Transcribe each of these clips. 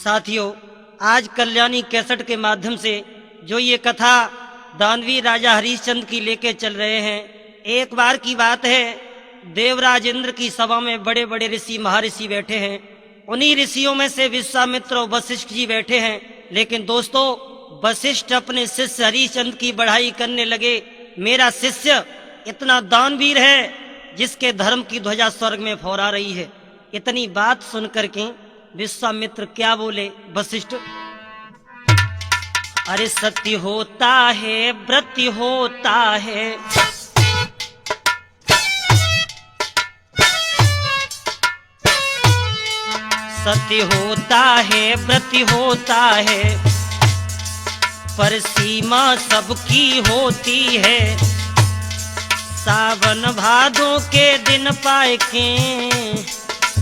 साथियों, आज कल्याणी कैसेट के माध्यम से जो ये कथा दानवी राजा हरिश्चंद्र की लेके चल रहे हैं, एक बार की बात है, देवराज इंद्र की सभा में बड़े बड़े ऋषि महर्षि बैठे हैं। उन्हीं ऋषियों में से विश्वामित्र और वशिष्ठ जी बैठे हैं। लेकिन दोस्तों, वशिष्ठ अपने शिष्य हरिश्चंद्र की बढ़ाई करने लगे। मेरा शिष्य इतना दानवीर है जिसके धर्म की ध्वजा स्वर्ग में फहरा रही है। इतनी बात सुन करके विश्वामित्र क्या बोले, वशिष्ठ, अरे सत्य होता है, व्रत होता है, सत्य होता है, व्रत होता है, पर सीमा सबकी होती है। सावन भादों के दिन पाए के,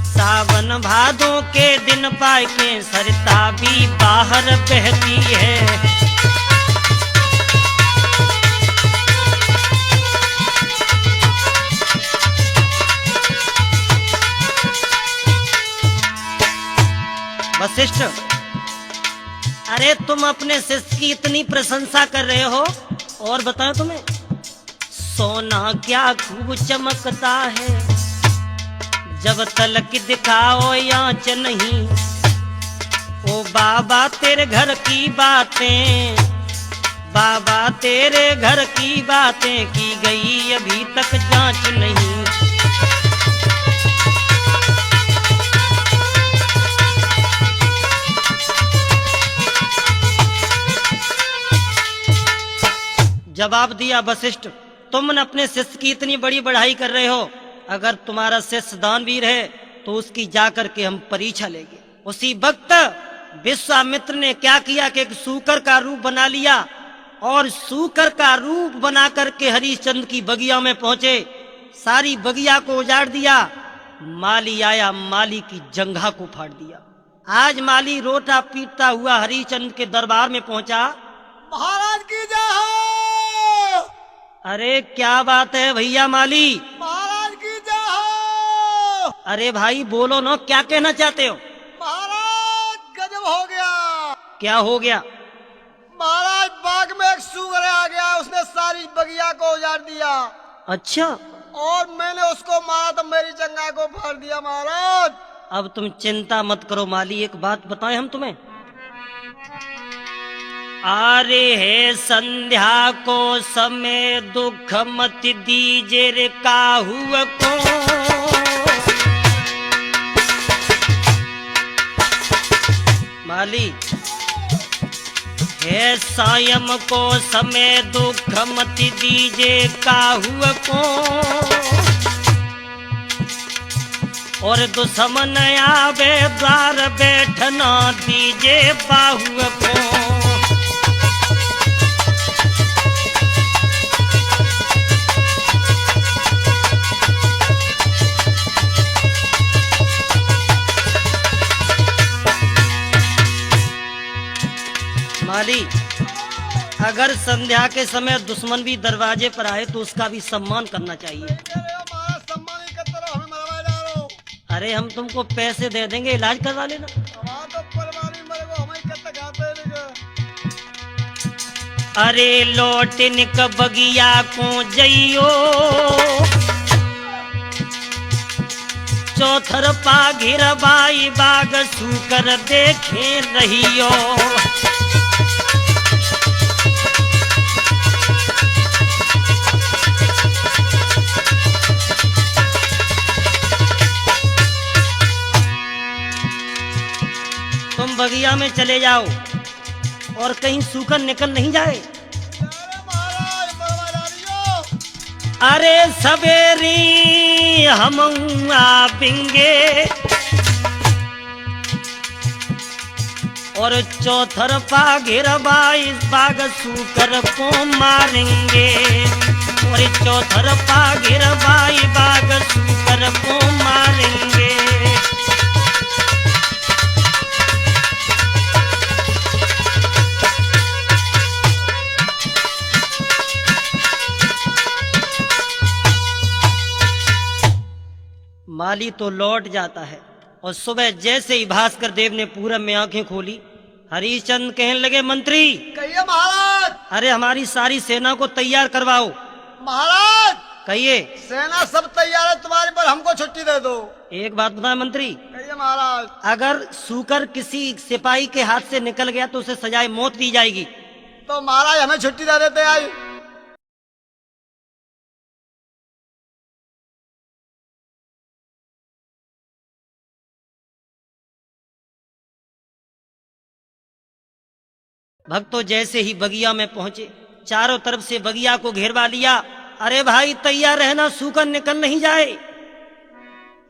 सावन भादों के दिन पाए के, सरता भी बाहर बहती है। वशिष्ठ, अरे तुम अपने शिष्य की इतनी प्रशंसा कर रहे हो, और बताओ तुम्हें सोना क्या खूब चमकता है, जब तलक दिखाओ आँच नहीं। ओ बाबा तेरे घर की बातें, बाबा तेरे घर की बातें की गई अभी तक जांच नहीं। जवाब दिया वशिष्ठ, तुम अपने शिष्य की इतनी बड़ी बढ़ाई कर रहे हो, अगर तुम्हारा शिष्य दानवीर है तो उसकी जाकर के हम परीक्षा लेंगे। उसी वक्त विश्वामित्र ने क्या किया कि एक सूकर का रूप बना लिया, और सूकर का रूप बना करके हरिश्चंद्र की बगिया में पहुंचे। सारी बगिया को उजाड़ दिया। माली आया, माली की जंघा को फाड़ दिया। आज माली रोटा पीटता हुआ हरिश्चंद्र के दरबार में पहुंचा। महाराज की जय हो। अरे क्या बात है भैया माली, महाराज की जय हो। अरे भाई बोलो ना, क्या कहना चाहते हो? महाराज गजब हो गया। क्या हो गया? महाराज बाग में एक सूअर आ गया, उसने सारी बगिया को उजाड़ दिया। अच्छा, और मैंने उसको मारा तो मेरी जंघा को फाड़ दिया। महाराज अब तुम चिंता मत करो माली, एक बात बताएं हम तुम्हें। अरे है संध्या को समय दुख मत दीजे रे काहुआ को, माली है सायम को समय दुख मत दीजे काहुआ को, और दुश्मन आवे द्वार बैठना दीजे बाहुआ को। माली, अगर संध्या के समय दुश्मन भी दरवाजे पर आए तो उसका भी सम्मान करना चाहिए। अरे हम तुमको पैसे दे देंगे, इलाज करवा लेना। अरे लौटिन क बगिया को जइयो, चौथर पा घिरबाई बाग सूकर देखे रहियो। तुम बगिया में चले जाओ और कहीं सूखा निकल नहीं जाए। अरे सवेरी हम आवेंगे, और चौथर पा घेरबाई बाग सूकर को मारेंगे, और चौथर पा घेरबाई बाग सूकर को मारेंगे। माली तो लौट जाता है और सुबह जैसे ही भास्कर देव ने पूरब में आंखें खोली, हरिश्चंद्र कहने लगे, मंत्री कहिए महाराज। अरे हमारी सारी सेना को तैयार करवाओ। महाराज कहिए। सेना सब तैयार है तुम्हारे पर, हमको छुट्टी दे दो। एक बात बताए मंत्री, कहिए महाराज। अगर सूकर किसी सिपाही के हाथ से निकल गया तो उसे सजाए मौत दी जाएगी। तो महाराज हमें छुट्टी दे देते आई। भक्तों जैसे ही बगिया में पहुंचे, चारों तरफ से बगिया को घेरवा लिया। अरे भाई तैयार रहना, सूकर निकल नहीं जाए।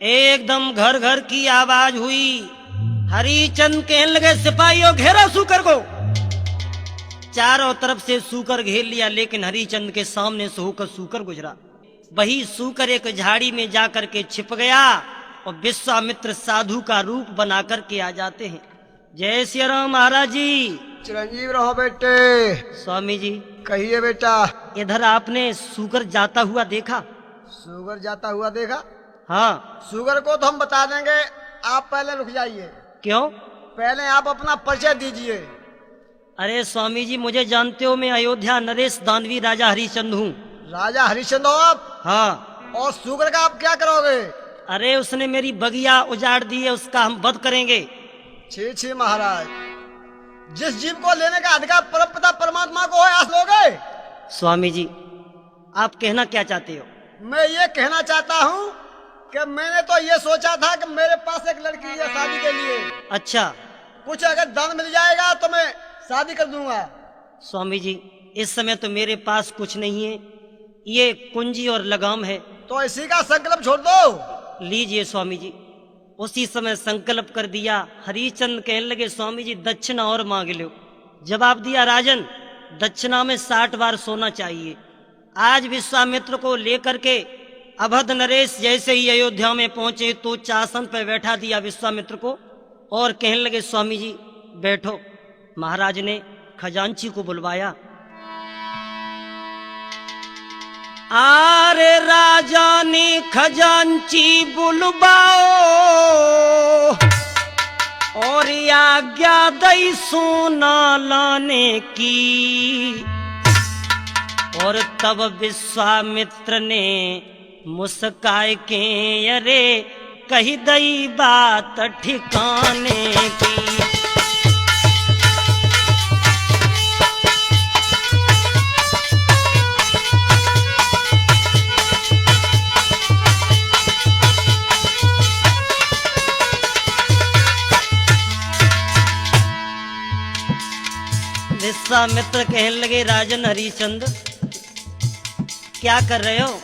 एकदम घर घर की आवाज हुई। हरिचंद कहने लगे, सिपाहियों घेरा सूकर को। चारों तरफ से सूकर घेर लिया, लेकिन हरिचंद के सामने से होकर सूकर गुजरा। वही सूकर एक झाड़ी में जाकर के छिप गया और विश्वामित्र साधु का रूप बना करके आ जाते हैं। जय श्री राम महाराज जी। चिरंजीव रहो बेटे। स्वामी जी कहिए बेटा। इधर आपने सूकर जाता हुआ देखा? सुगर जाता हुआ देखा? हाँ। सुगर को तो हम बता देंगे, आप पहले रुक जाइए। क्यों? पहले आप अपना परिचय दीजिए। अरे स्वामी जी मुझे जानते हो, मैं अयोध्या नरेश दानवी राजा हरिश्चंद्र हूँ। राजा हरिश्चंद्र हो आप? हाँ। और सुगर का आप क्या करोगे? अरे उसने मेरी बगिया उजाड़ दी है, उसका हम वध करेंगे। छी छी महाराज, जिस जीव को लेने का अधिकार परमपिता परमात्मा को है, आज लोगे? स्वामी जी आप कहना क्या चाहते हो? मैं ये कहना चाहता हूँ कि मैंने तो ये सोचा था कि मेरे पास एक लड़की है शादी के लिए। अच्छा। कुछ अगर दान मिल जाएगा तो मैं शादी कर दूंगा। स्वामी जी इस समय तो मेरे पास कुछ नहीं है, ये कुंजी और लगाम है। तो इसी का संकल्प छोड़ दो। लीजिए स्वामी जी। उसी समय संकल्प कर दिया। हरिश्चंद्र कहने लगे, स्वामी जी दक्षिणा और मांग लो। जवाब दिया, राजन दक्षिणा में 60 बार सोना चाहिए। आज विश्वामित्र को लेकर के अवध नरेश जैसे ही अयोध्या में पहुंचे तो चासन पर बैठा दिया विश्वामित्र को और कहने लगे, स्वामी जी बैठो। महाराज ने खजांची को बुलवाया। आरे राजा ने खजांची बुलवाओ और आज्ञा दई सोना लाने की। और तब विश्वामित्र ने मुस्काए के, अरे कही दई बात ठिकाने की। विश्वामित्र कहने लगे, राजन हरिश्चंद्र क्या कर रहे हो?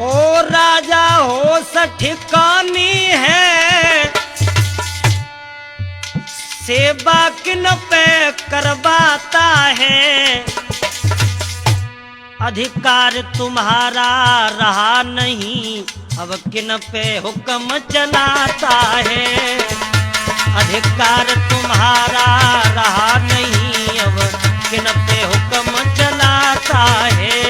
ओ राजा हो ठिकानी है, सेवा किन पे करवाता है। अधिकार तुम्हारा रहा नहीं, अब किन पे हुक्म चलाता है। अधिकार तुम्हारा रहा नहीं, अब किन पे हुक्म चलाता है।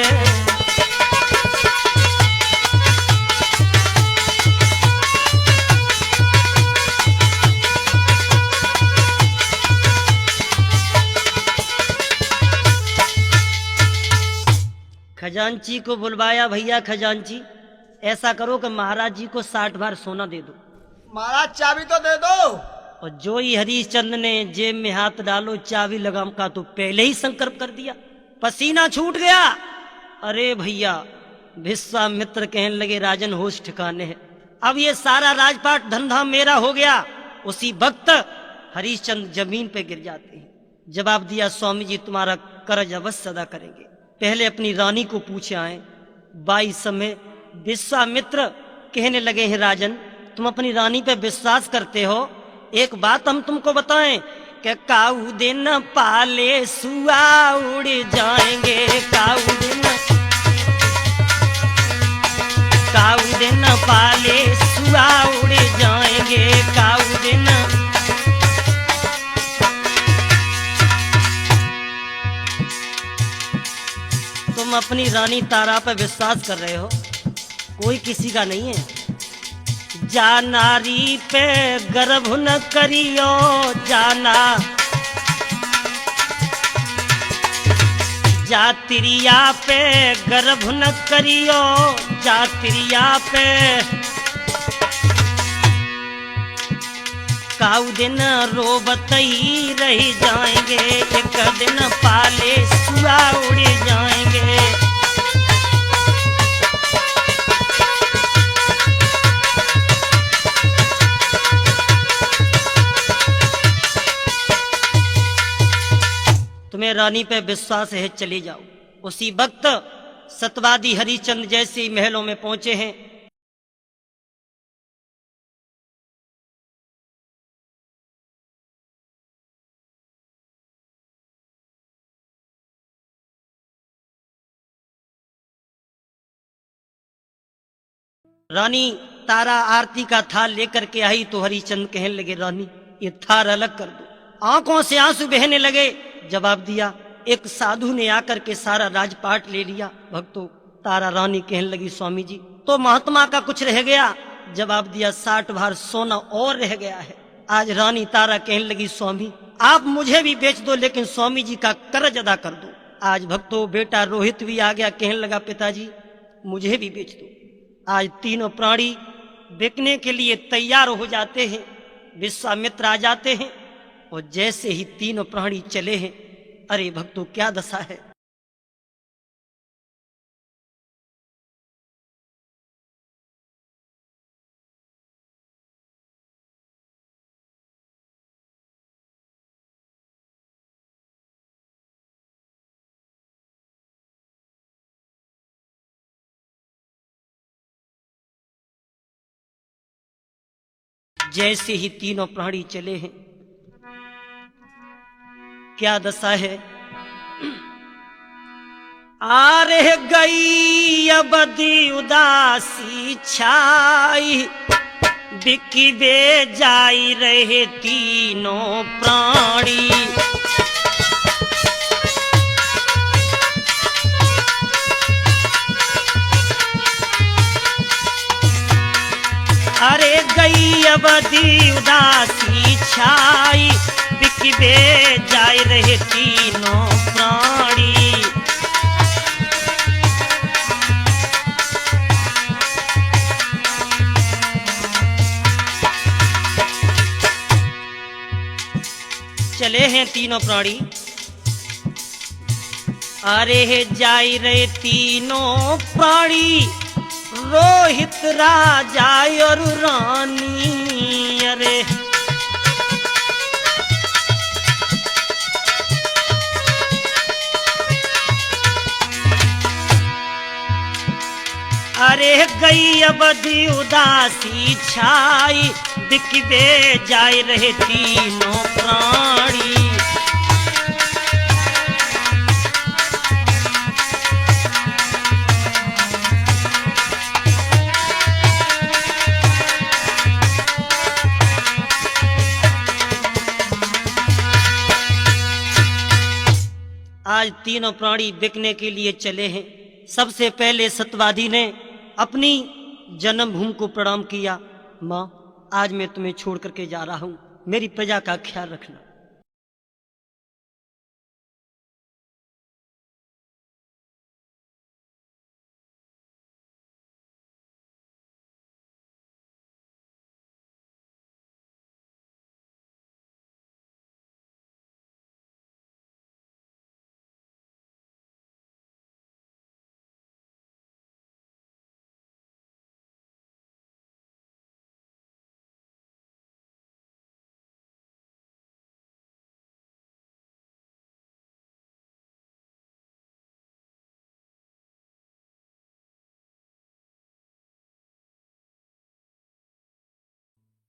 खजांची को बुलवाया। भैया खजांची ऐसा करो कि महाराज जी को 60 बार सोना दे दो। महाराज चाबी तो दे दो। और जो ही हरिश्चंद्र ने जेब में हाथ डालो चाबी लगाम का तो पहले ही संकल्प कर दिया, पसीना छूट गया। अरे भैया विश्वामित्र कहने लगे, राजन होश ठिकाने है, अब ये सारा राजपाट धंधा मेरा हो गया। उसी वक्त हरिश्चंद्र जमीन पे गिर जाते हैं। जवाब दिया, स्वामी जी तुम्हारा कर्ज अवश्य अदा करेंगे, पहले अपनी रानी को पूछे आए। 22 समय विश्वामित्र कहने लगे हैं, राजन तुम अपनी रानी पे विश्वास करते हो? एक बात हम तुमको बताएं कि काऊ दिन पाले सुआ उड़ जाएंगे। काऊ दिन पाले सुआ उड़ जाएंगे। काऊ दिन तुम अपनी रानी तारा पर विश्वास कर रहे हो, कोई किसी का नहीं है। जा नारी पे गर्भ न करियो जाना, जातिरिया पे गर्भ न करियो जातिरिया पे, काऊ दिन रोबत ही रह जाएंगे, एक दिन पाले सुआ उड़ जाएंगे। तुम्हें रानी पे विश्वास है, चले जाओ। उसी वक्त सतवादी हरिश्चंद्र जैसे ही महलों में पहुंचे हैं, रानी तारा आरती का थाल लेकर के आई तो हरिश्चंद्र कहने लगे, रानी ये थाल अलग कर दो। आंखों से आंसू बहने लगे। जवाब दिया, एक साधु ने आकर के सारा राजपाट ले लिया। भक्तों, तारा रानी कहने लगी, स्वामी जी तो महात्मा का कुछ रह गया। जवाब दिया, 60 भार सोना और रह गया है। आज रानी तारा कहने लगी, स्वामी आप मुझे भी बेच दो, लेकिन स्वामी जी का कर्ज अदा कर दो। आज भक्तों बेटा रोहित भी आ गया, कहने लगा, पिताजी मुझे भी बेच दो। आज तीनों प्राणी बिकने के लिए तैयार हो जाते हैं। विश्वामित्र आ जाते हैं और जैसे ही तीनों प्राणी चले हैं, अरे भक्तों क्या दशा है। जैसे ही तीनों प्राणी चले हैं, क्या दशा है। आ रह गई अबदी उदासी छाई, बिकी बे जाई रहे तीनों प्राणी। अरे गई अबदी उदासी छाई, बिकबे जाए रहे तीनों प्राणी। चले हैं तीनों प्राणी, अरे जाए रहे तीनों प्राणी, रोहित राजा और रानी। अरे अरे गई अबदी उदासी छाई, बिकबे जाए रहे तीनों प्राणी। आज तीनों प्राणी बिकने के लिए चले हैं। सबसे पहले सतवादी ने अपनी जन्मभूमि को प्रणाम किया। माँ, आज मैं तुम्हें छोड़ करके जा रहा हूं, मेरी प्रजा का ख्याल रखना।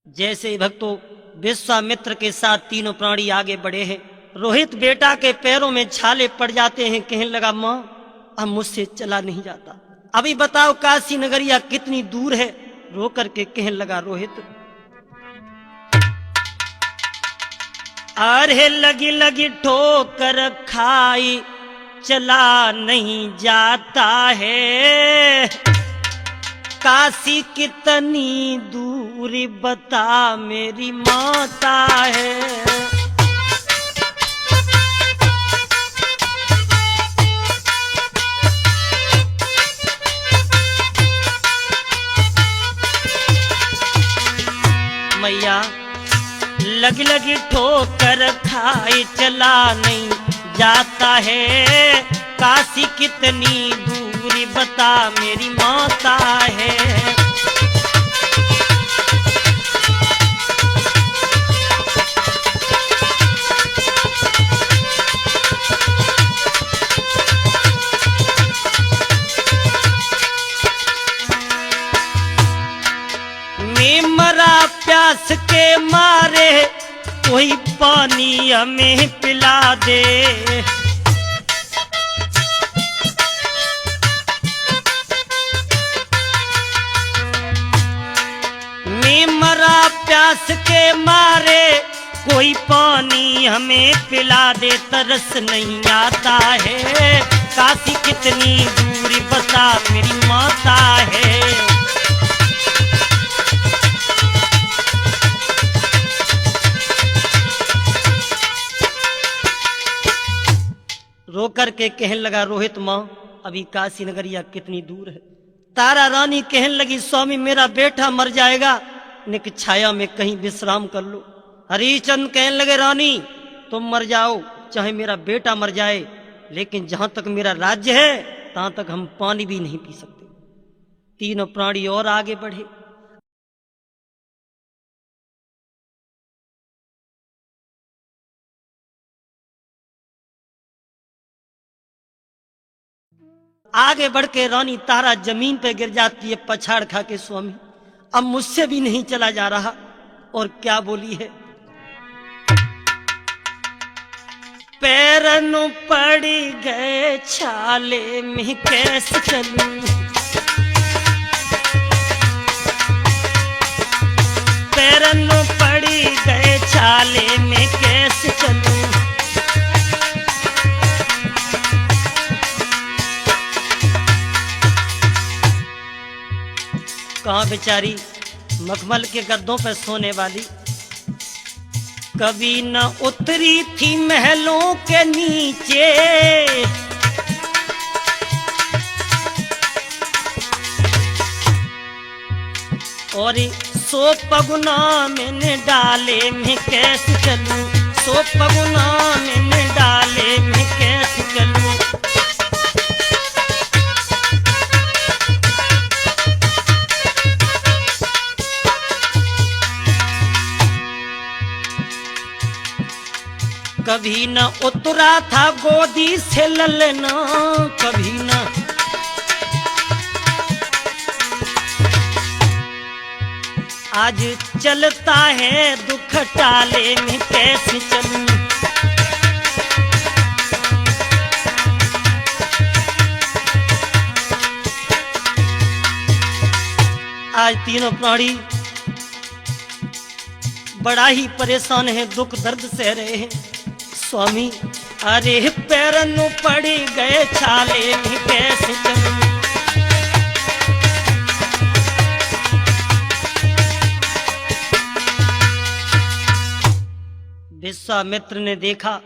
जैसे ही भक्तों विश्वामित्र के साथ तीनों प्राणी आगे बढ़े हैं, रोहित बेटा के पैरों में छाले पड़ जाते हैं। कहने लगा, माँ अब मुझसे चला नहीं जाता, अभी बताओ काशी नगरिया कितनी दूर है। रो करके कहने लगा रोहित, अरे लगी लगी ठोकर खाई चला नहीं जाता है, काशी कितनी दूर दूरी बता मेरी माता है। मैया लगी लगी ठोकर खाए चला नहीं जाता है, काशी कितनी दूरी बता मेरी माता है। मैं मरा प्यास के मारे, कोई पानी हमें पिला दे। मैं मरा प्यास के मारे, कोई पानी हमें पिला दे। तरस नहीं आता है, काशी कितनी दूरी बता मेरी माता है। रो करके कहने लगा रोहित माँ अभी काशी नगरिया कितनी दूर है। तारा रानी कहने लगी स्वामी मेरा बेटा मर जाएगा, निक छाया में कहीं विश्राम कर लो। हरिश्चंद्र कहने लगे रानी तुम मर जाओ चाहे मेरा बेटा मर जाए, लेकिन जहां तक मेरा राज्य है तहां तक हम पानी भी नहीं पी सकते। तीनों प्राणी और आगे बढ़े। आगे बढ़ के रानी तारा जमीन पे गिर जाती है पछाड़ खा के, स्वामी अब मुझसे भी नहीं चला जा रहा। और क्या बोली है, पैरनु पड़ी गए छाले में कैसे चलूं, पैरनु पड़ी गए छाले में कैसे चलूं। कहाँ बेचारी मखमल के गद्दों पर सोने वाली, कभी न उतरी थी महलों के नीचे, और सो पगुना मैंने डाले में कैसे चलूं, सो पगुना मैंने डाले में कैसे चलूं। कभी न उतरा था गोदी से ललना, कभी न आज चलता है दुख टाले में कैसे चलूं। आज तीनों प्राणी बड़ा ही परेशान है, दुख दर्द सह रहे हैं। स्वामी अरे पैरनु पड़ी गए छाले में कैसे चलूं। विश्वामित्र ने देखा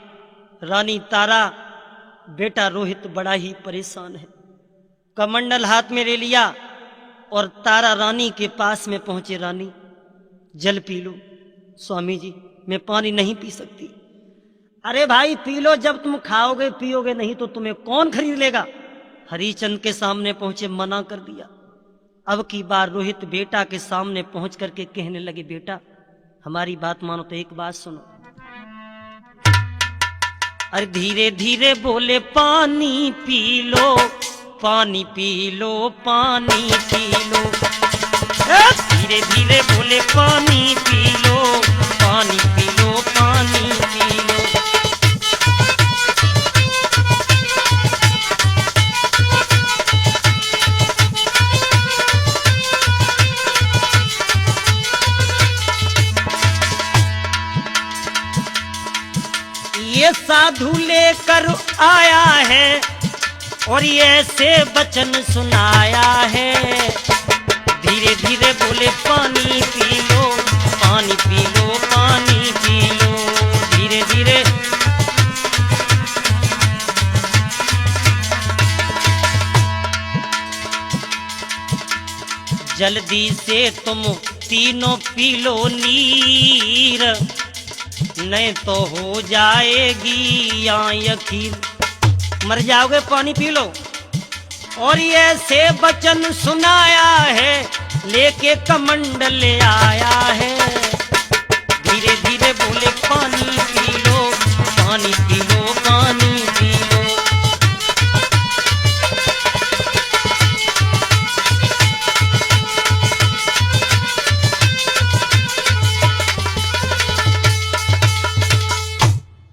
रानी तारा बेटा रोहित बड़ा ही परेशान है, कमंडल हाथ में ले लिया और तारा रानी के पास में पहुंचे। रानी जल पी लो। स्वामी जी मैं पानी नहीं पी सकती। अरे भाई पी लो, जब तुम खाओगे पियोगे, नहीं तो तुम्हें कौन खरीद लेगा। हरिश्चंद्र के सामने पहुंचे, मना कर दिया। अब की बार रोहित बेटा के सामने पहुंच करके कहने लगे बेटा हमारी बात मानो तो एक बात सुनो। अरे धीरे धीरे बोले पानी पी लो, पानी पी लो, पानी पी लो। धीरे धीरे बोले पानी पी लो, पानी पी लो, पानी पी लो। ये साधु लेकर आया है और ये ऐसे वचन सुनाया है। धीरे धीरे बोले पानी पी लो, जल्दी से तुम तीनों पी लो नीर, नहीं तो हो जाएगी यहाँ खीर। मर जाओगे, पानी पी लो। और ये ऐसे वचन सुनाया है, लेके कमंडल आया है। धीरे धीरे बोले पानी पी लो, पानी पी लो, पानी पी लो।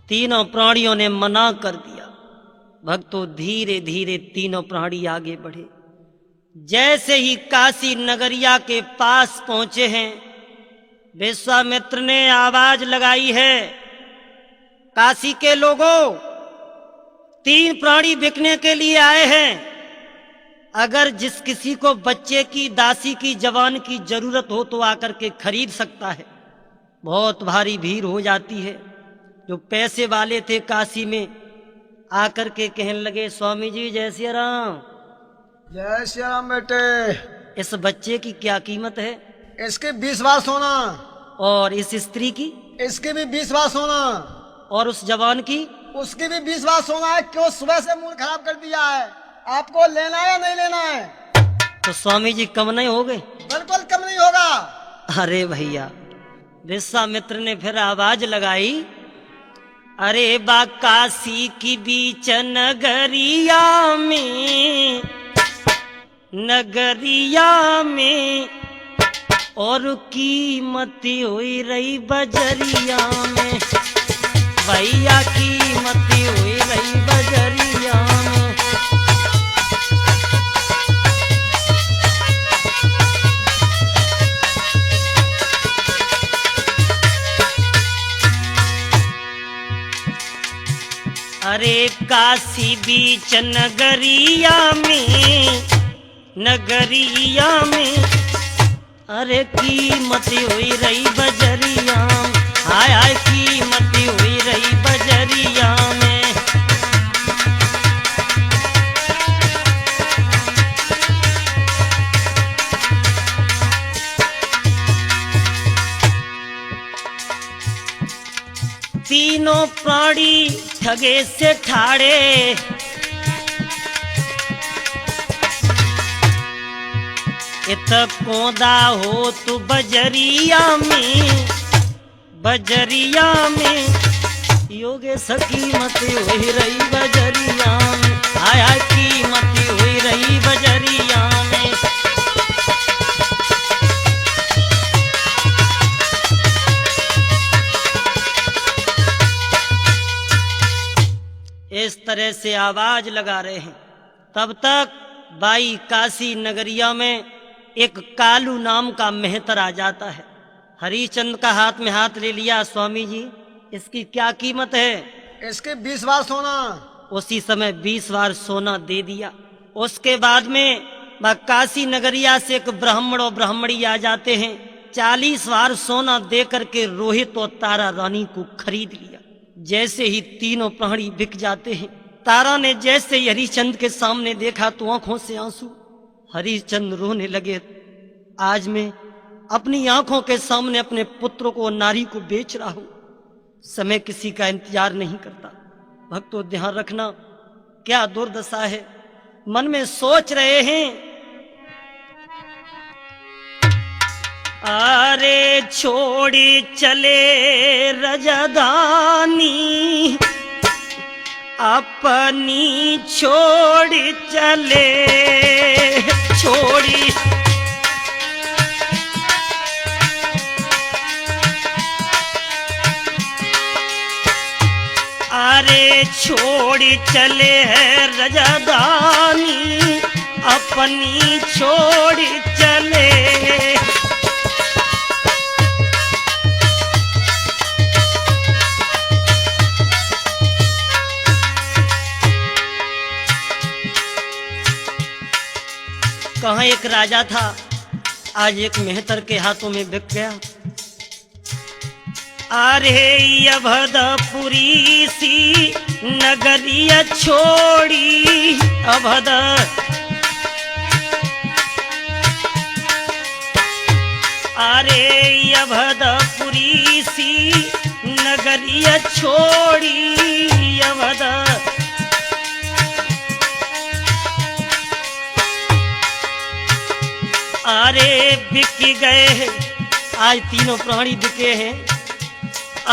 तीनों प्राणियों ने मना कर दिया। भक्तों, धीरे धीरे तीनों प्राणी आगे बढ़े। जैसे ही काशी नगरिया के पास पहुंचे हैं, विश्वामित्र ने आवाज लगाई है, काशी के लोगों, 3 प्राणी बिकने के लिए आए हैं। अगर जिस किसी को बच्चे की, दासी की, जवान की जरूरत हो तो आकर के खरीद सकता है। बहुत भारी भीड़ हो जाती है। जो पैसे वाले थे काशी में, आकर के कहने लगे, स्वामी जी जय श्री राम। जय श्री राम बेटे। इस बच्चे की क्या कीमत है? इसके 20 बार सोना। और इस स्त्री की? इसके भी 20 बार सोना। और उस जवान की? उसकी भी 20 बार सोना है। क्यों सुबह से मूड खराब कर दिया है? आपको लेना है या नहीं लेना है? तो स्वामी जी कम नहीं हो गए? बिल्कुल कम नहीं होगा। अरे भैया, विश्वामित्र ने फिर आवाज लगाई, अरे बा काशी की बीच नगरिया में, नगरिया में, और कीमत हुई रही बजरिया में। भैया कीमत हुई रही बजरिया में। अरे काशी बीच नगरिया में, नगरिया में, अरे कीमत हुई रही बजरिया में। हाय हाय कीमत हुई रही बजरिया में। तीनों प्राणी ठगे से ठाड़े, इत कोदा हो तू बजरिया में, बजरिया में, योगे सकीमत हुई रही बजरिया में। हाय हाय कीमत हुई रही बजरिया में। इस तरह से आवाज लगा रहे हैं। तब तक बाई काशी नगरिया में एक कालू नाम का मेहतर आ जाता है। हरिश्चंद्र का हाथ में हाथ ले लिया, स्वामी जी इसकी क्या कीमत है? इसके 20 बार सोना। उसी समय 20 बार सोना दे दिया। उसके बाद में काशी नगरिया से एक ब्राह्मण और ब्राह्मणी आ जाते हैं। 40 बार सोना दे करके रोहित और तारा रानी को खरीद लिया। जैसे ही तीनों प्राणी बिक जाते हैं, तारा ने जैसे ही हरिश्चंद्र के सामने देखा तो आंखों से आंसू। हरिश्चंद्र रोने लगे, आज मैं अपनी आंखों के सामने अपने पुत्र को, नारी को बेच रहा हूं। समय किसी का इंतजार नहीं करता। भक्तों ध्यान रखना, क्या दुर्दशा है। मन में सोच रहे हैं, अरे छोड़ी चले रजधानी, अपनी छोड़ी चले, छोड़ी अरे छोड़ी चले है रजधानी, अपनी छोड़ी चले। कहाँ एक राजा था, आज एक मेहतर के हाथों में बिक गया। अरे अभदपुरी सी नगरिया छोड़ी, अभद अवधपुरी सी नगरिया छोड़ी अवध। अरे बिक गए, आज तीनों प्राणी बिके हैं।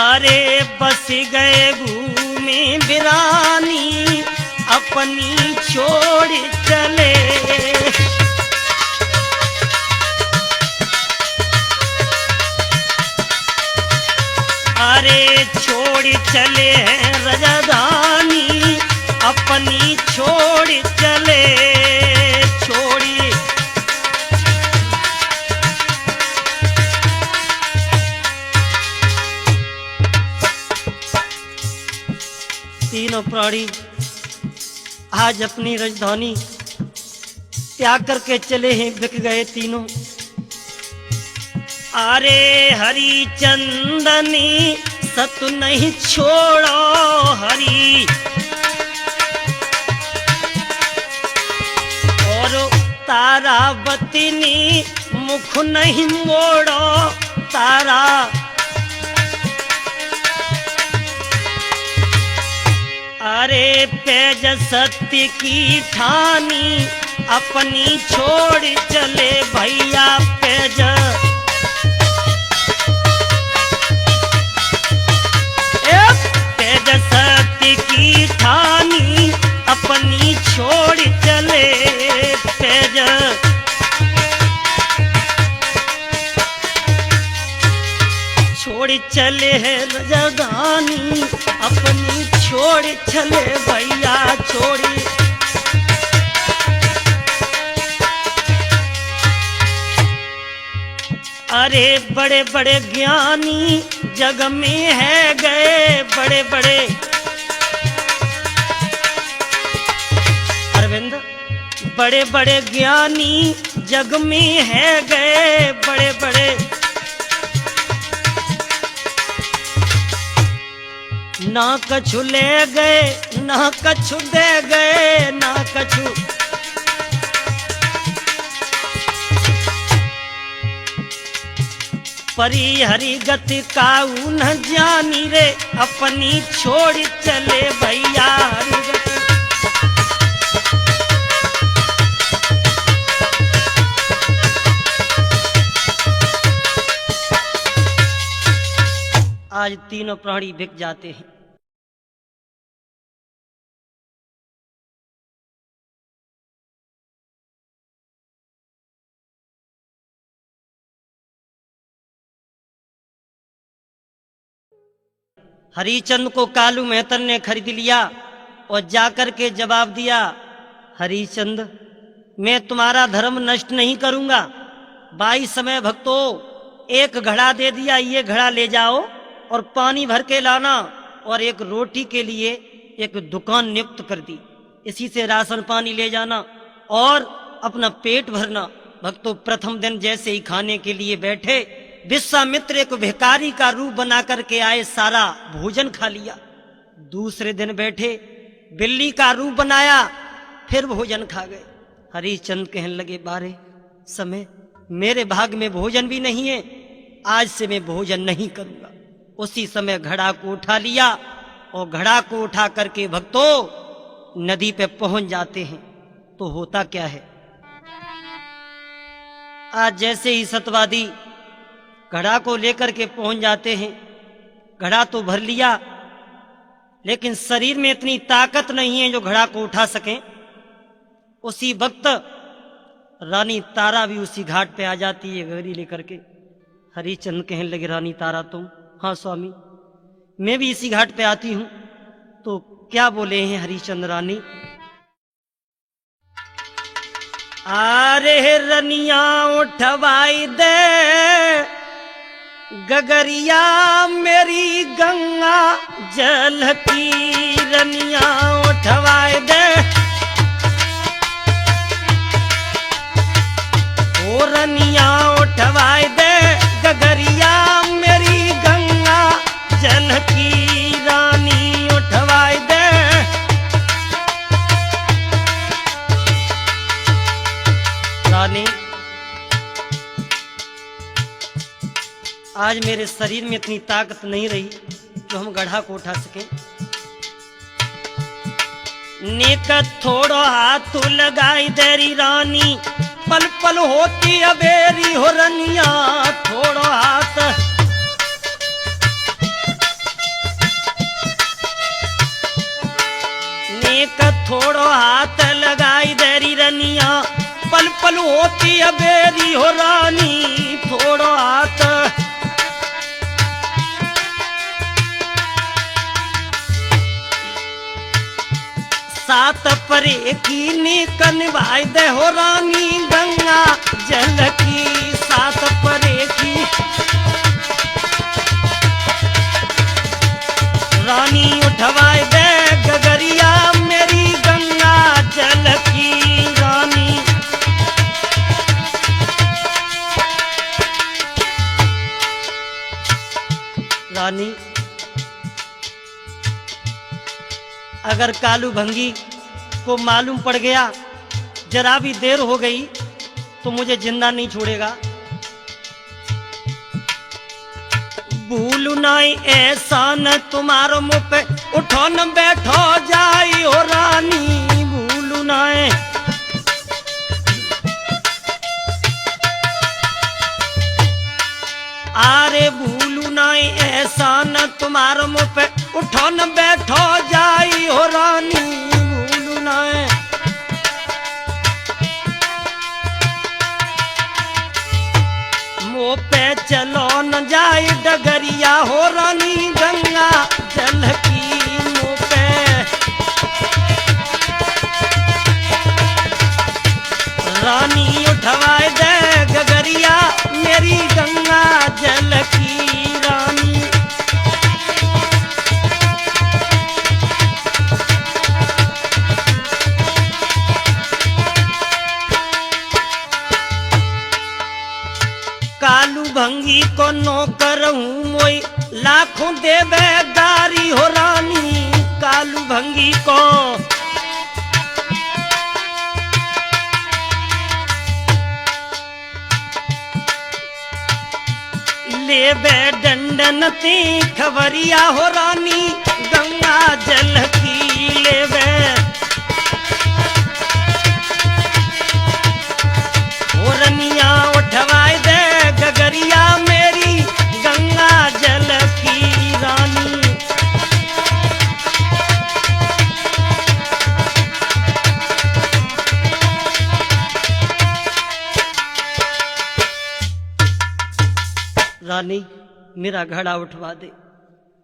अरे बस गए भूमि बिरानी अपनी छोड़ चले। अरे छोड़ चले हैं राजधानी अपनी छोड़ चले। छोड़ी तीनों प्राणी आज अपनी राजधानी त्याग करके चले हैं, बिक गए तीनों। अरे हरिचंदनी सत नहीं छोड़ो हरि, और तारावतिनी मुख नहीं मोड़ो तारा। अरे पेज सत्य की ठानी अपनी छोड़ चले भैया पेज। पेज सत्य की ठानी अपनी छोड़ चले पेज। छोड़ चले है राजधानी अपनी छोड़ चले भैया छोड़ी। अरे बड़े बड़े ज्ञानी जग में है गए, बड़े बड़े अरविंद बड़े बड़े ज्ञानी जग में है गए, बड़े बड़े। ना कछु ले गए ना कछु दे गए, ना कछु परी हरि गति काऊ न जानी रे अपनी छोड़ चले भैया हरि गति। आज तीनों प्राणी बिक जाते हैं। हरिचंद को कालू मेहतर ने खरीद लिया और जाकर के जवाब दिया, हरिचंद मैं तुम्हारा धर्म नष्ट नहीं करूंगा। 22 समय भक्तों एक घड़ा दे दिया, ये घड़ा ले जाओ और पानी भर के लाना, और एक रोटी के लिए एक दुकान नियुक्त कर दी, इसी से राशन पानी ले जाना और अपना पेट भरना। भक्तों प्रथम दिन जैसे ही खाने के लिए बैठे, विश्वामित्र एक भिखारी का रूप बना करके आए, सारा भोजन खा लिया। दूसरे दिन बैठे बिल्ली का रूप बनाया, फिर भोजन खा गए। हरिचंद कहने लगे, बारे समय मेरे भाग में भोजन भी नहीं है, आज से मैं भोजन नहीं करूंगा। उसी समय घड़ा को उठा लिया और घड़ा को उठा करके भक्तों नदी पे पहुंच जाते हैं। तो होता क्या है, आज जैसे ही सतवादी घड़ा को लेकर के पहुंच जाते हैं, घड़ा तो भर लिया लेकिन शरीर में इतनी ताकत नहीं है जो घड़ा को उठा सकें। उसी वक्त रानी तारा भी उसी घाट पे आ जाती है गगरी लेकर के। हरिचंद कहने लगे, रानी तारा तुम? हाँ स्वामी, मैं भी इसी घाट पे आती हूं। तो क्या बोले हैं हरिचंद रानी? आरे रनिया उठवाई दे गगरिया मेरी गंगा जल की, रनिया उठवाए दे ओ रनिया उठवाए दे गगरिया मेरी गंगा जल की, रानी उठवाए दे। रानी आज मेरे शरीर में इतनी ताकत नहीं रही जो हम गढ़ा को उठा सकें। नेक थोड़ो हाथ लगाई देरी रानी, पल पल होती अबेरी हो रनिया। थोड़ो हाथ नेक थोड़ो हाथ लगाई देरी रनिया, पल पल होती अबेरी हो रानी। थोड़ो हाथ सात परे की निकन भाई दे हो रानी, गंगा जल की सात परे की रानी उठवाए दे गगरिया मेरी, गंगा जल की रानी। रानी अगर कालू भंगी को मालूम पड़ गया जरा भी देर हो गई तो मुझे जिंदा नहीं छोड़ेगा। भूलू नहीं ऐसा न तुम्हारो मुँह पे उठो न बैठो जाई हो रानी। भूलू नहीं आरे भूलू नहीं ऐसा न तुम्हारो मुँह पे उठो न बैठो जाई हो रानी। भूलू नहीं मुँह पे चलो न जाई डगरिया हो रानी, गंगा जल की मुँह पे रानी उठवाए दे गगरिया मेरी, गंगा जल की रानी। कालू भंगी को नौकर हूँ मोई, लाखों देवे गारी हो रानी। कालू भंगी को लेबे डंडन ती खबरिया हो रानी, गंगा जल की लेबे हो रनिया उठवाए दे गगरिया मेरी, गंगा जल की रानी। रानी मेरा घड़ा उठवा दे।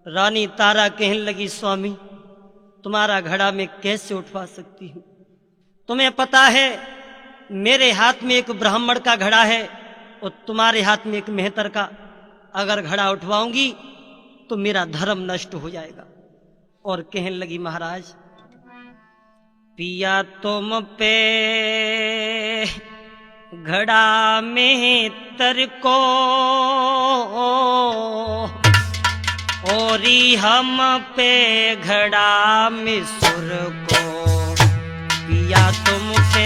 रानी तारा कहने लगी स्वामी तुम्हारा घड़ा मैं कैसे उठवा सकती हूँ? तुम्हें पता है मेरे हाथ में एक ब्राह्मण का घड़ा है और तुम्हारे हाथ में एक मेहतर का। अगर घड़ा उठवाऊंगी तो मेरा धर्म नष्ट हो जाएगा। और कहने लगी महाराज पिया तुम पे घड़ा में तर को औरी हम पे घड़ा में सुर को। पिया तुम पे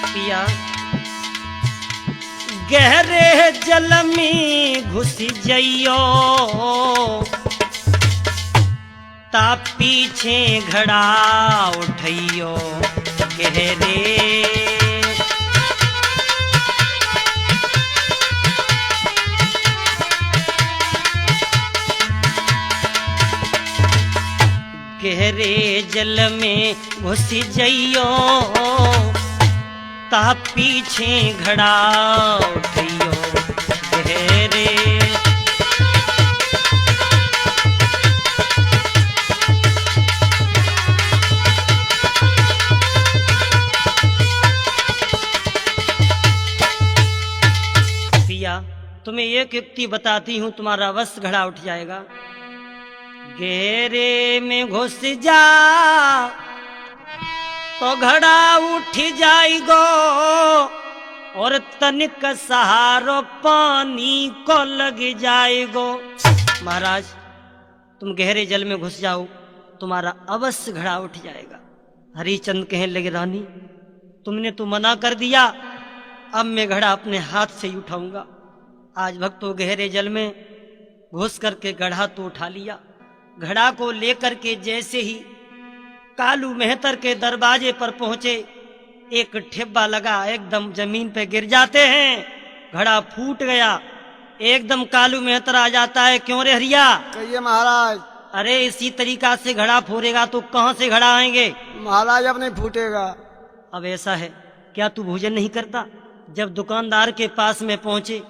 पिया गहरे जल में घुस जइयो, ता पीछे घड़ा उठइयो गहरे। गहरे जल में घुस जइयो, ता पीछे घड़ा उठइयो गहरे। पिया तुम्हें एक युक्ति बताती हूँ, तुम्हारा वश घड़ा उठ जाएगा। गहरे में घुस जा तो घड़ा उठ जाएगो, और तनिक सहारो पानी को लग जाएगो। महाराज तुम गहरे जल में घुस जाओ तुम्हारा अवश्य घड़ा उठ जाएगा। हरिचंद कहने लगे, रानी तुमने तो मना कर दिया, अब मैं घड़ा अपने हाथ से ही उठाऊंगा। आज भक्तों गहरे जल में घुस करके घड़ा तो उठा लिया। घड़ा को लेकर के जैसे ही कालू मेहतर के दरवाजे पर पहुंचे, एक ठेबा लगा, एकदम जमीन पे गिर जाते हैं। घड़ा फूट गया, एकदम कालू मेहतर आ जाता है। क्यों रे हरिया? कहिए महाराज। अरे इसी तरीका से घड़ा फोड़ेगा तो कहां से घड़ा आएंगे? महाराज अब नहीं फूटेगा। अब ऐसा है, क्या तू भोजन नहीं करता? जब दुकानदार के पास में पहुंचे,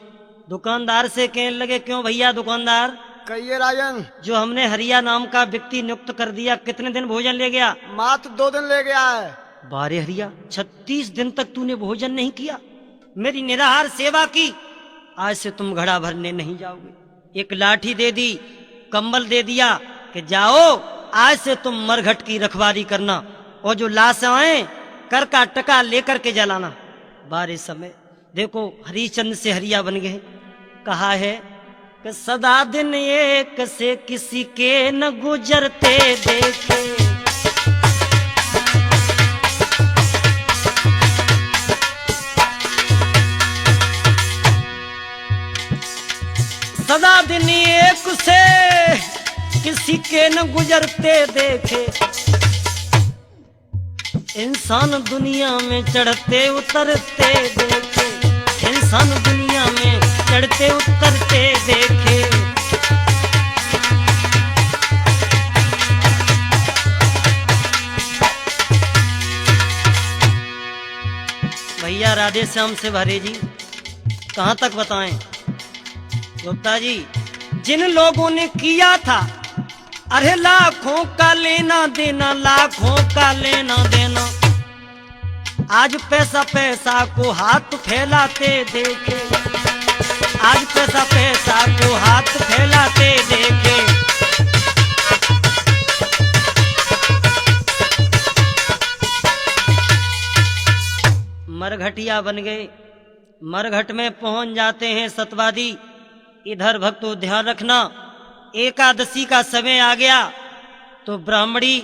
दुकानदार से कहने लगे, क्यों भैया दुकानदार, कहिए राजन। जो हमने हरिया नाम का व्यक्ति नियुक्त कर दिया, कितने दिन भोजन ले गया? मात्र 2 दिन ले गया है। बारे हरिया, 36 दिन तक तूने भोजन नहीं किया, मेरी निराहार सेवा की, आज से तुम घड़ा भरने नहीं जाओगे। एक लाठी दे दी, कंबल दे दिया कि जाओ आज से तुम मरघट की रखवाली करना, और जो लाश आए कर का टका लेकर के जलाना। बारे समय देखो हरिचंद से हरिया बन गए। कहा है कि सदा दिन एक से किसी के न गुजरते देखे, सदा दिन एक से किसी के न गुजरते देखे, इंसान दुनिया में चढ़ते उतरते देखे, इंसान दुनिया में चढ़ते उतरते देखे। भैया राधे श्याम से भरे जी कहाँ तक बताएं? गुप्ता जी, जिन लोगों ने किया था, अरे लाखों का लेना देना, लाखों का लेना देना, आज पैसा पैसा को हाथ फैलाते देखे, आज पैसा पैसा को हाथ फैलाते देखे। मरघटिया बन गए, मरघट में पहुंच जाते हैं सतवादी। इधर भक्तों ध्यान रखना, एकादशी का समय आ गया तो ब्राह्मणी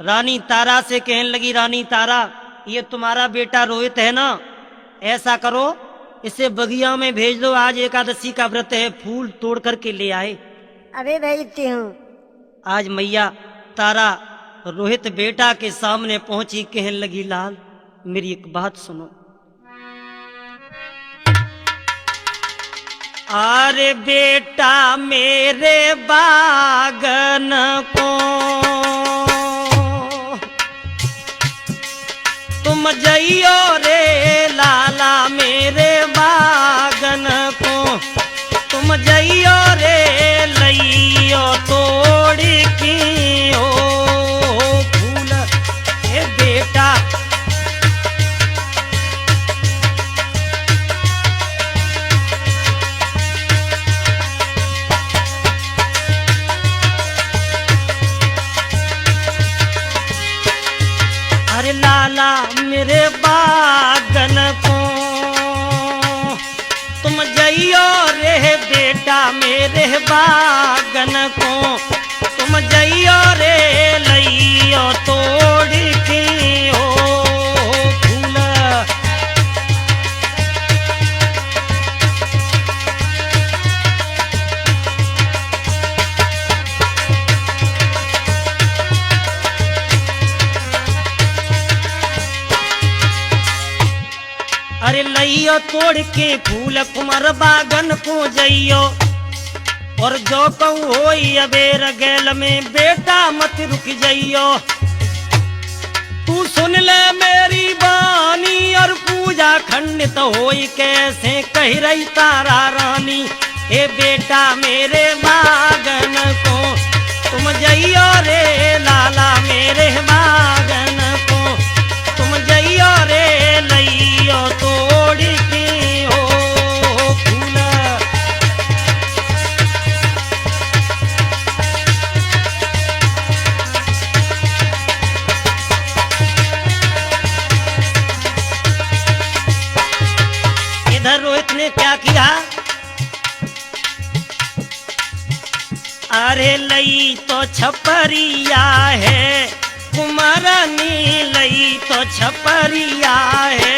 रानी तारा से कहने लगी, रानी तारा, ये तुम्हारा बेटा रोहित है ना, ऐसा करो इसे बगिया में भेज दो, आज एकादशी का व्रत है, फूल तोड़ करके ले आए। अभी भेजती हूँ। आज मैया तारा रोहित बेटा के सामने पहुंची, कहने लगी, लाल मेरी एक बात सुनो। अरे बेटा मेरे बागन को तुम जइयो रे, लाला मेरे बागन को तुम जइयो रे, लइयो तोड़ की ओ फूल ए बेटा। अरे लाला मेरे बागन को तुम जइयो रे, बेटा मेरे बागन को तुम जइयो रे, लइयो तोड़ की ओ फूल। अरे लइयो तोड़ के फूल कुमार बागन को जइयो, और जो कहूँ होई अबेर गैल में, बेटा मत रुक जइयो। तू सुन ले मेरी बानी, और पूजा खंडित होई कैसे कह रही तारा रानी, ए बेटा मेरे बागन को तुम जइयो रे, लाला मेरे बागन को तुम जइयो रे, लइयो तोड़ की ओ फूल। इधर रोहित ने क्या किया? अरे लई तो छपरिया है कुमारनी, लई तो छपरिया है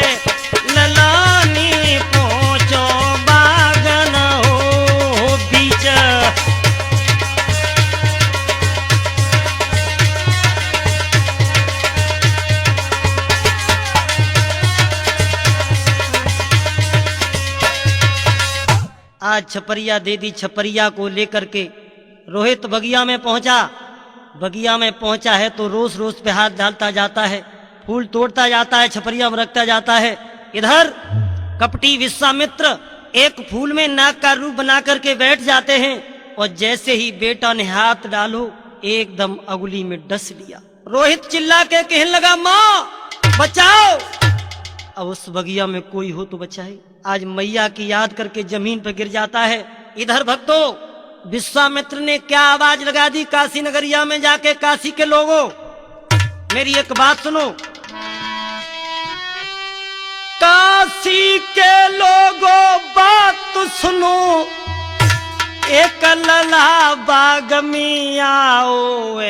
ललानी पहुँचो बागन हो बीच। आज छपरिया दीदी छपरिया को लेकर के रोहित बगिया में पहुंचा। बगिया में पहुंचा है तो रोज रोज पे हाथ डालता जाता है, फूल तोड़ता जाता है, छपरिया में रखता जाता है। इधर कपटी विश्वामित्र एक फूल में नाग का रूप बना करके बैठ जाते हैं और जैसे ही बेटा ने हाथ डालो एकदम अगुली में डस लिया। रोहित चिल्ला के कहने लगा, माँ बचाओ। अब उस बगिया में कोई हो तो बचाए। आज मैया की याद करके जमीन पर गिर जाता है। इधर भक्तों विश्वामित्र ने क्या आवाज लगा दी काशी नगरिया में जाके, काशी के लोगों मेरी एक बात सुनो। काशी के लोगों बात तो सुनो, एक लला बाग में आओ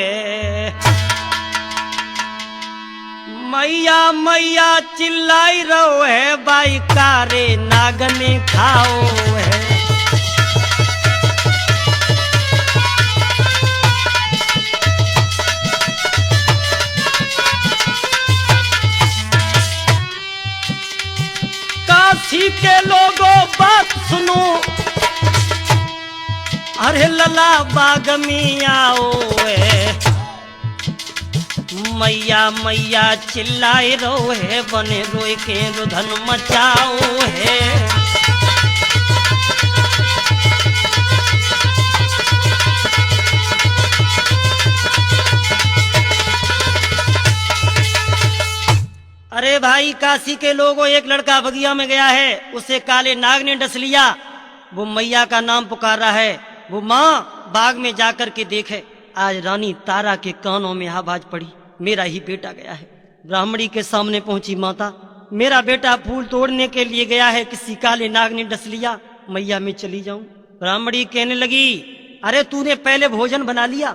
मैया मैया चिल्लाई रहो है, बाई कारे नागने खाओ है। काशी के लोगों बात सुनो, अरे लला बाग में आओ है मैया मैया चिल्लाए रो है, बने रोए के रुधन मचाओ है। अरे भाई काशी के लोगों, एक लड़का बगिया में गया है, उसे काले नाग ने डस लिया। वो मैया का नाम पुकार रहा है। वो माँ बाग में जाकर के देखे। आज रानी तारा के कानों में आवाज पड़ी, मेरा ही बेटा गया है। ब्राह्मणी के सामने पहुंची, माता मेरा बेटा फूल तोड़ने के लिए गया है, किसी काले नाग ने डस लिया, मैया मैं चली जाऊं। ब्राह्मणी कहने लगी, अरे तूने पहले भोजन बना लिया?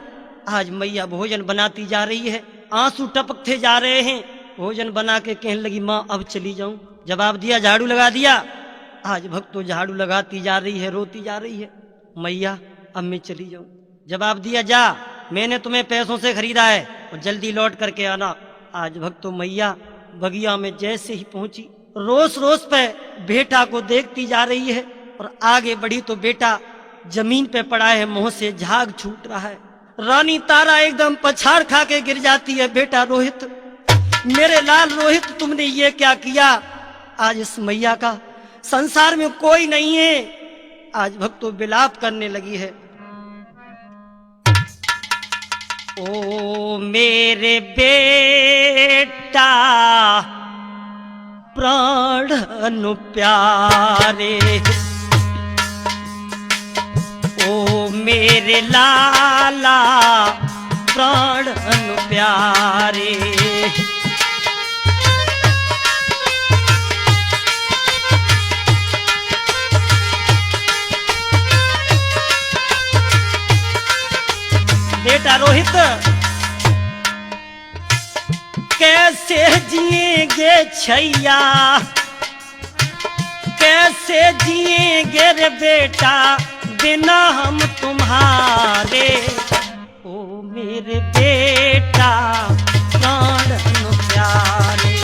आज मैया भोजन बनाती जा रही है, आंसू टपकते जा रहे हैं। भोजन बना के कहने लगी, माँ अब चली जाऊं? जवाब दिया, झाड़ू लगा दिया। आज भक्तों झाड़ू लगाती जा रही है, रोती जा रही है, मैया अब मैं चली जाऊं। जवाब दिया, जा मैंने तुम्हें पैसों से खरीदा है और जल्दी लौट करके आना। आज भक्तों मैया बगिया में जैसे ही पहुंची, रोज रोज पे बेटा को देखती जा रही है और आगे बढ़ी तो बेटा जमीन पे पड़ा है, मुंह से झाग छूट रहा है। रानी तारा एकदम पछाड़ खा के गिर जाती है, बेटा रोहित, मेरे लाल रोहित, तुमने ये क्या किया? आज इस मैया का संसार में कोई नहीं है। आज भक्तों विलाप करने लगी है। ओ मेरे बेटा प्राण अनु प्यारे, ओ मेरे लाला प्राण अनु प्यारे। बेटा रोहित, कैसे जिएंगे छैया, कैसे जिएंगे रे बेटा बिना हम तुम्हारे। ओ मेरे बेटा प्राण प्यारे।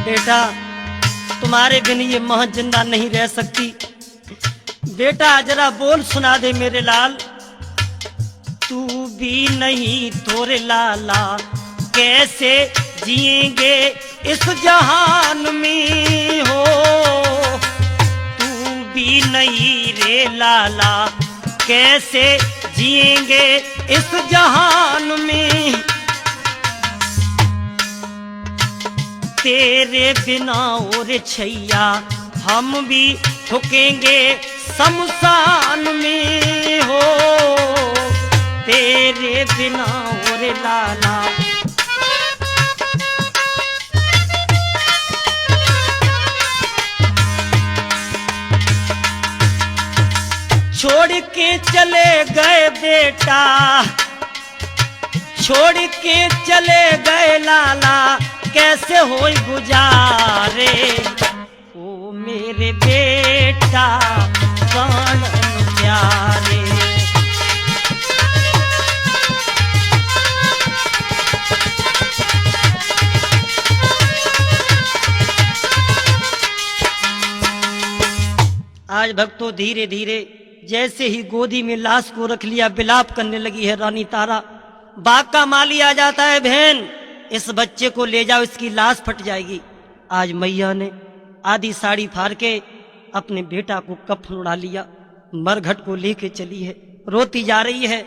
बेटा तुम्हारे बिन ये मां जिंदा नहीं रह सकती। बेटा जरा बोल सुना दे मेरे लाल, तू भी नहीं तोरे लाला, कैसे जिएंगे इस जहान में हो। तू भी नहीं रे लाला, कैसे जिएंगे इस जहान में। तेरे बिना और छैया हम भी ठुकेंगे शमशान में हो। तेरे बिना और लाला चले गए बेटा, छोड़ के चले गए लाला, कैसे होई गुजारे। ओ मेरे बेटा प्राण प्यारे। आज भक्तों धीरे धीरे जैसे ही गोदी में लाश को रख लिया, विलाप करने लगी है रानी तारा। बाग का माली आ जाता है, बहन इस बच्चे को ले जाओ, इसकी लाश फट जाएगी। आज मैया ने आधी साड़ी फाड़ के अपने बेटा को कफन उड़ा लिया, मरघट को लेके चली है, रोती जा रही है।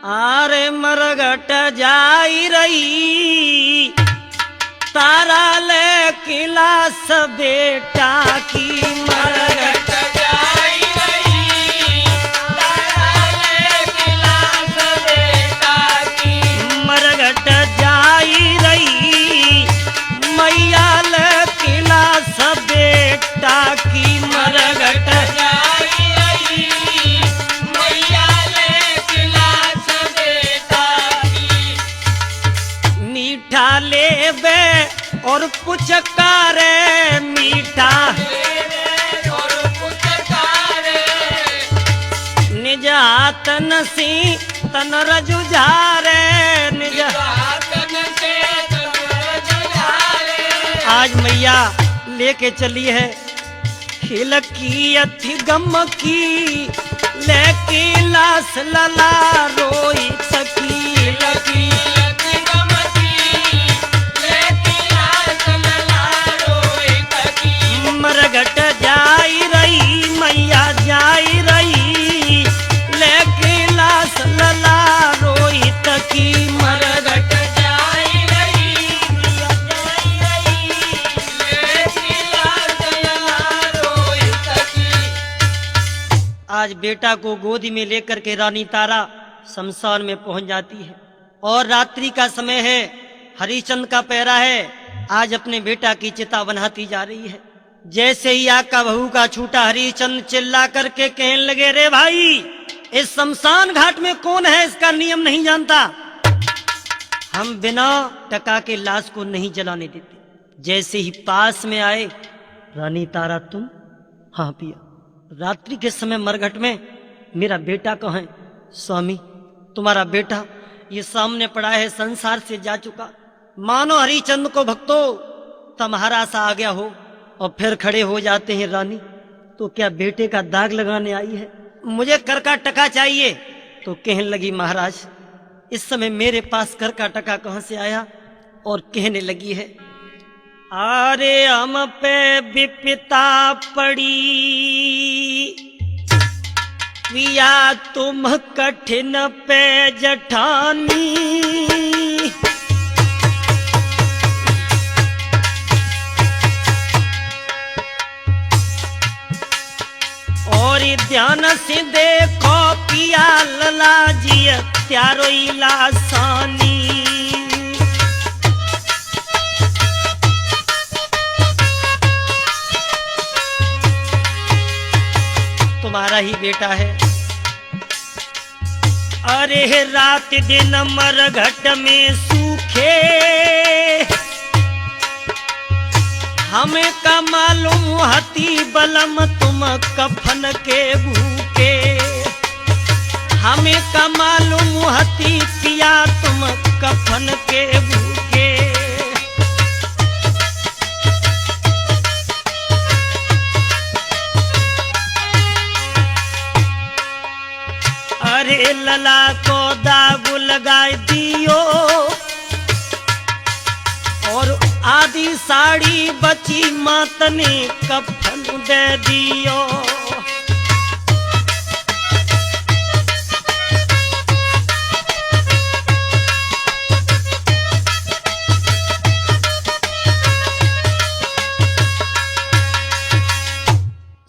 आरे मरघट जाई रही, तारा ले किलास बेटा की, मरघट जाई रही, तारा ले किलास बेटा की, मरघट जाई रही, मैया ले किलास बेटा की, मरघट जाई रही, मैया ले किलास बेटा की। मीठा लेबे और कुछ कारे, मीठा और कुछ कारे, निज हाथ नसी तन रजुझारे, निज हाथ नसी तन रजुझारे। आज मैया लेके चली है, खिल की अथी गम की, लेके लाश लला रोई तकी, लकी मरघट जाई रही, मैया जाई रही, लेके लाश लला रोई तकी, मरघट जाई रही, मैया जाई रही, लेके लाश लला रोई तकी। आज बेटा को गोदी में लेकर के रानी तारा शमशान में पहुंच जाती है और रात्रि का समय है, हरिश्चंद्र का पहरा है। आज अपने बेटा की चिता बनाती जा रही है। जैसे ही आग का बहू का छूटा, हरिश्चंद्र चिल्ला करके कहने लगे, रे भाई इस शमशान घाट में कौन है, इसका नियम नहीं जानता, हम बिना टका के लाश को नहीं जलाने देते। जैसे ही पास में आए, रानी तारा तुम? हाँ पिया, रात्रि के समय मरघट में मेरा बेटा कहाँ है? स्वामी तुम्हारा बेटा ये सामने पड़ा है, संसार से जा चुका। मानो हरिश्चंद्र को भक्तों तुम्हारा सा आ गया हो और फिर खड़े हो जाते हैं। रानी तो क्या बेटे का दाग लगाने आई है? मुझे कर का टका चाहिए। तो कहने लगी, महाराज इस समय मेरे पास कर का टका कहां से आया? और कहने लगी है, अरे हम पे विपदा पड़ी, पिया तुम कठिन पे जठानी, और ध्यान से देखो पिया लला जी त्यारो लासानी। तुम्हारा ही बेटा है। अरे रात दिन मरघट में सूखे, हमें का मालूम हती बलम तुम कफन के भूखे, हमें का मालूम हती पिया तुम कफन के भूखे। अरे लला को दाग लगा दियो, और आधी साड़ी बची मात ने कफन दे दियो।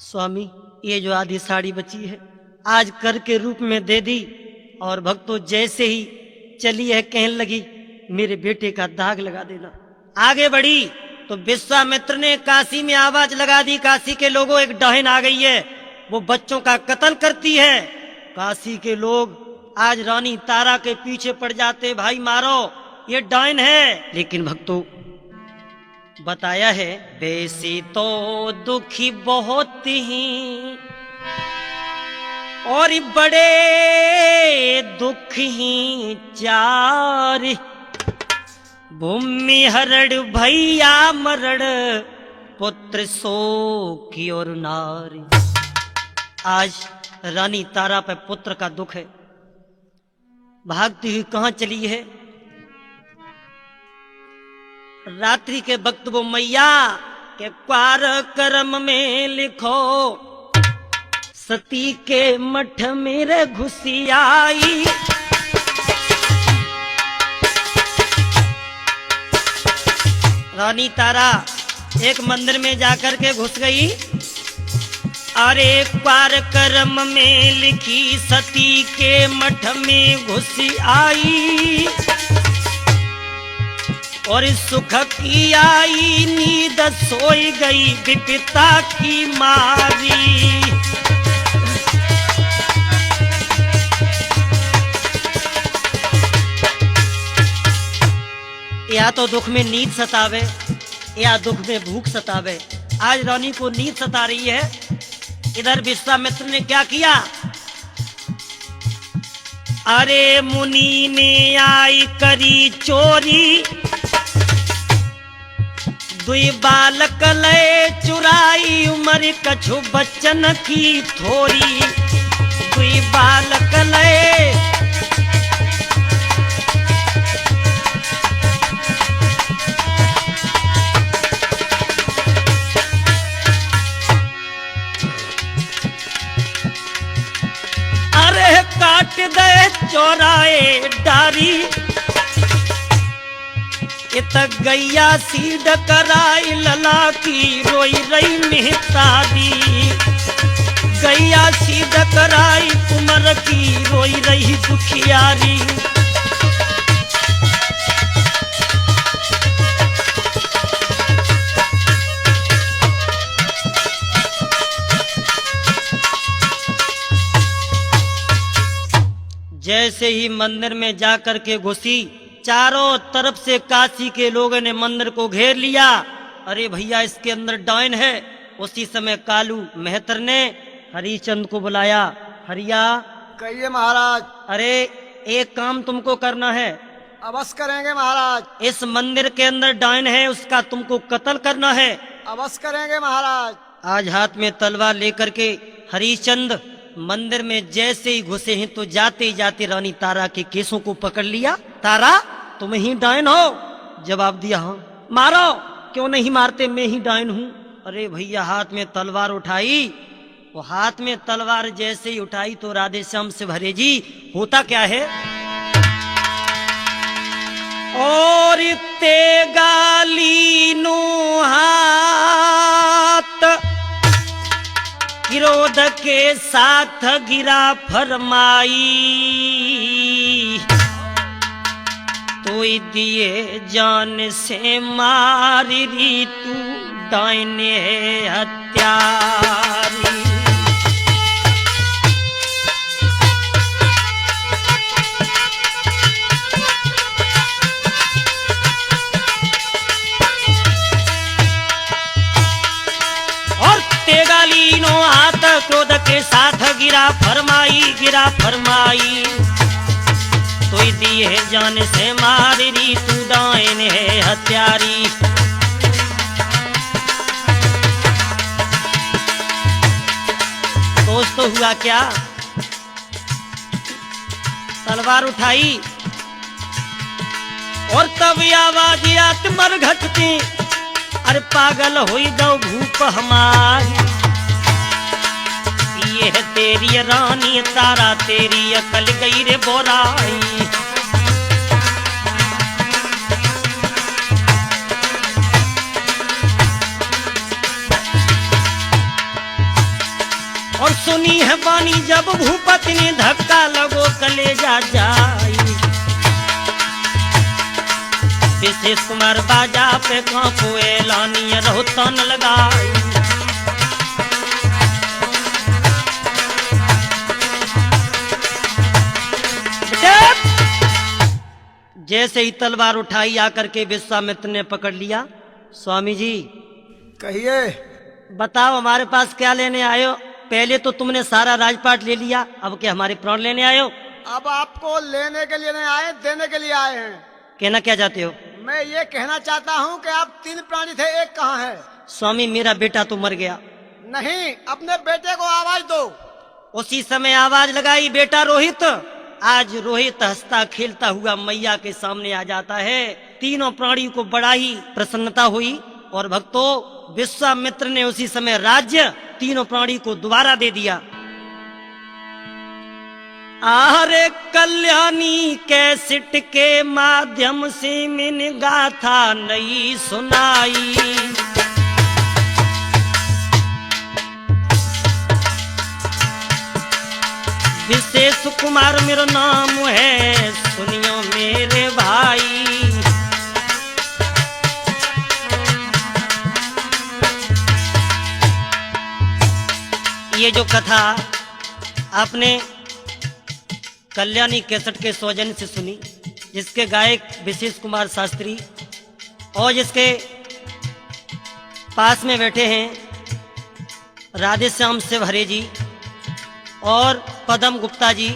स्वामी ये जो आधी साड़ी बची है आज कर के रूप में दे दी। और भक्तों जैसे ही चली है कहने लगी, मेरे बेटे का दाग लगा देना। आगे बढ़ी तो विश्वामित्र ने काशी में आवाज लगा दी, काशी के लोगों एक डहन आ गई है, वो बच्चों का कत्ल करती है। काशी के लोग आज रानी तारा के पीछे पड़ जाते, भाई मारो ये डायन है। लेकिन भक्तों बताया है वैसे तो दुखी बहुत ही और बड़े दुख ही चार, भूमि हरड़ भैया मरड़ पुत्र सो की और नारी। आज रानी तारा पे पुत्र का दुख है, भागती हुई कहां चली है। रात्रि के वक्त वो मैया के क्वार कर्म में लिखो, सती के मठ मेरे घुसी आई। रानी तारा एक मंदिर में जाकर के घुस गई। अरे क्वार कर्म में लिखी सती के मठ में घुसी आई, और सुख की आई नींद सोई गई विपिता की मारी। या तो दुख में नींद सतावे या दुख में भूख सतावे। आज रानी को नींद सता रही है। इधर विश्वामित्र ने क्या किया, अरे मुनि ने आई करी चोरी, दुई बालक ले चुराई उमर कछु बच्चन की थोरी। दुई बालक ले अरे काट दे चौराए डारी, इत गैया सीड कराई लला की रोई रही मेहतारी। गैया सीड कराई कुमर की रोई रही दुखियारी। जैसे ही मंदिर में जाकर के घुसी, चारों तरफ से काशी के लोगों ने मंदिर को घेर लिया। अरे भैया इसके अंदर डायन है। उसी समय कालू मेहतर ने हरिचंद को बुलाया। हरिया कहिए महाराज। अरे एक काम तुमको करना है। अवश्य करेंगे महाराज। इस मंदिर के अंदर डायन है, उसका तुमको कत्ल करना है। अवश्य करेंगे महाराज। आज हाथ में तलवार लेकर के हरिचंद मंदिर में जैसे ही घुसे हैं तो जाते ही जाते रानी तारा के केसों को पकड़ लिया। तारा तुम ही डायन हो? जवाब दिया हाँ। मारो। क्यों नहीं मारते, मैं ही डायन हूँ। अरे भैया हाथ में तलवार उठाई। वो हाथ में तलवार जैसे ही उठाई तो राधे श्याम से भरे जी होता क्या है, और तेगाली नो हाथ क्रोध के साथ गिरा फरमाई। तो दिए जान से मारी तू डायन है हत्यारी। तेगालीनो हाथ क्रोध के साथ गिरा फरमाई। तो दिए जान से मारी तू डायन है हत्यारी। दोस्तों हुआ क्या, तलवार उठाई और तब आवाज आत मर घटती। अरे पागल हुई जाओ भूप हमारी, ये है तेरी रानी तारा, तेरी अकल गई रे बोराई। और सुनी है बानी जब भूपति ने धक्का लगो कलेजा जाई। विशेष कुमार बाजा पे कांपो एलानी रहो तन लगाई। जैसे ही तलवार उठाई आकर के विश्वामित्र ने पकड़ लिया। स्वामी जी कहिए। बताओ हमारे पास क्या लेने आए हो? पहले तो तुमने सारा राजपाट ले लिया, अब क्या हमारे प्राण लेने आए हो? अब आपको लेने के लिए नहीं आए, देने के लिए आए हैं। कहना क्या चाहते हो? मैं ये कहना चाहता हूँ कि आप 3 प्राणी थे, एक कहाँ है? स्वामी मेरा बेटा तो मर गया। नहीं, अपने बेटे को आवाज दो। उसी समय आवाज लगाई, बेटा रोहित। आज रोहित हंसता खेलता हुआ मैया के सामने आ जाता है। तीनों प्राणियों को बड़ा ही प्रसन्नता हुई और भक्तों विश्वामित्र ने उसी समय राज्य तीनों प्राणी को दोबारा दे दिया। आरे कल्याणी कैसेट के माध्यम से मैंने गाथा नई सुनाई। विशेष कुमार मेरा नाम है, सुनियो मेरे भाई। ये जो कथा आपने कल्याणी कैसेट के सौजन्य से सुनी, जिसके गायक विशेष कुमार शास्त्री और जिसके पास में बैठे हैं राधे श्याम शिव हरे जी और पदम गुप्ता जी,